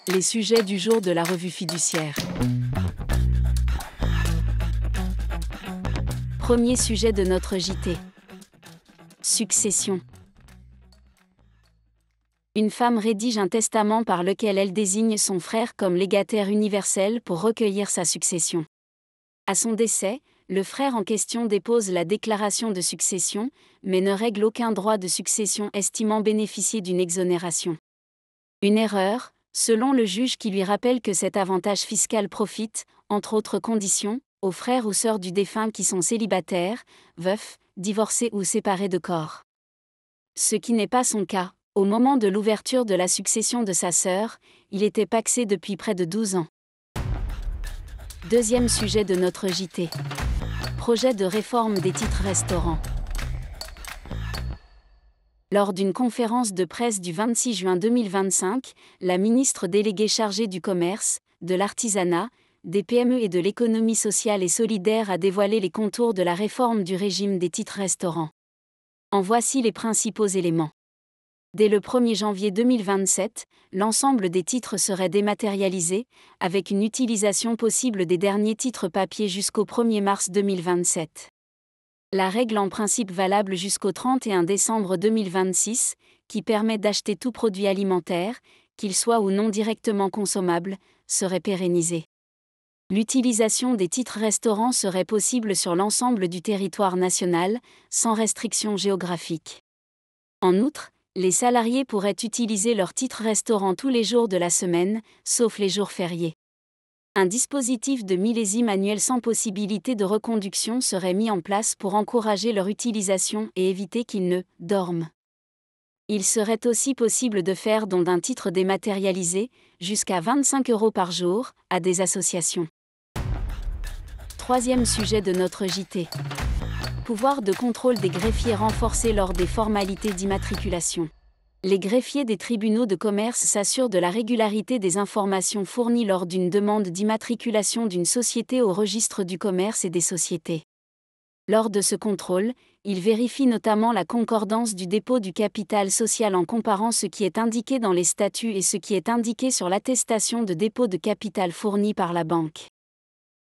Les sujets du jour de la revue fiduciaire. Premier sujet de notre JT. Succession. Une femme rédige un testament par lequel elle désigne son frère comme légataire universel pour recueillir sa succession. À son décès, le frère en question dépose la déclaration de succession, mais ne règle aucun droit de succession estimant bénéficier d'une exonération. Une erreur, selon le juge qui lui rappelle que cet avantage fiscal profite, entre autres conditions, aux frères ou sœurs du défunt qui sont célibataires, veufs, divorcés ou séparés de corps. Ce qui n'est pas son cas. Au moment de l'ouverture de la succession de sa sœur, il était pacsé depuis près de 12 ans. Deuxième sujet de notre JT. Projet de réforme des titres restaurants. Lors d'une conférence de presse du 26 juin 2025, la ministre déléguée chargée du commerce, de l'artisanat, des PME et de l'économie sociale et solidaire a dévoilé les contours de la réforme du régime des titres restaurants. En voici les principaux éléments. Dès le 1er janvier 2027, l'ensemble des titres serait dématérialisé, avec une utilisation possible des derniers titres papier jusqu'au 1er mars 2027. La règle en principe valable jusqu'au 31 décembre 2026, qui permet d'acheter tout produit alimentaire, qu'il soit ou non directement consommable, serait pérennisée. L'utilisation des titres restaurants serait possible sur l'ensemble du territoire national, sans restriction géographique. En outre, les salariés pourraient utiliser leurs titres restaurant tous les jours de la semaine, sauf les jours fériés. Un dispositif de millésime annuel sans possibilité de reconduction serait mis en place pour encourager leur utilisation et éviter qu'ils ne « dorment ». Il serait aussi possible de faire don d'un titre dématérialisé, jusqu'à 25 € par jour, à des associations. Troisième sujet de notre JT. Pouvoir de contrôle des greffiers renforcé lors des formalités d'immatriculation. Les greffiers des tribunaux de commerce s'assurent de la régularité des informations fournies lors d'une demande d'immatriculation d'une société au registre du commerce et des sociétés. Lors de ce contrôle, ils vérifient notamment la concordance du dépôt du capital social en comparant ce qui est indiqué dans les statuts et ce qui est indiqué sur l'attestation de dépôt de capital fournie par la banque.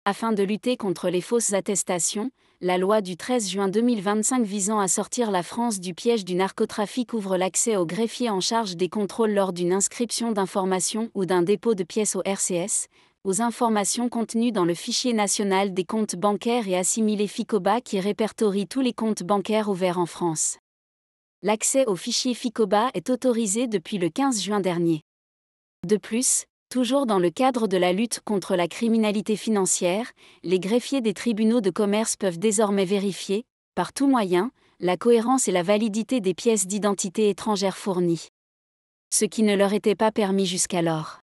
Afin de lutter contre les fausses attestations, la loi du 13 juin 2025 visant à sortir la France du piège du narcotrafic ouvre l'accès aux greffiers en charge des contrôles lors d'une inscription d'informations ou d'un dépôt de pièces au RCS, aux informations contenues dans le fichier national des comptes bancaires et assimilés FICOBA qui répertorie tous les comptes bancaires ouverts en France. L'accès au fichier FICOBA est autorisé depuis le 15 juin dernier. De plus, toujours dans le cadre de la lutte contre la criminalité financière, les greffiers des tribunaux de commerce peuvent désormais vérifier, par tout moyen, la cohérence et la validité des pièces d'identité étrangères fournies. Ce qui ne leur était pas permis jusqu'alors.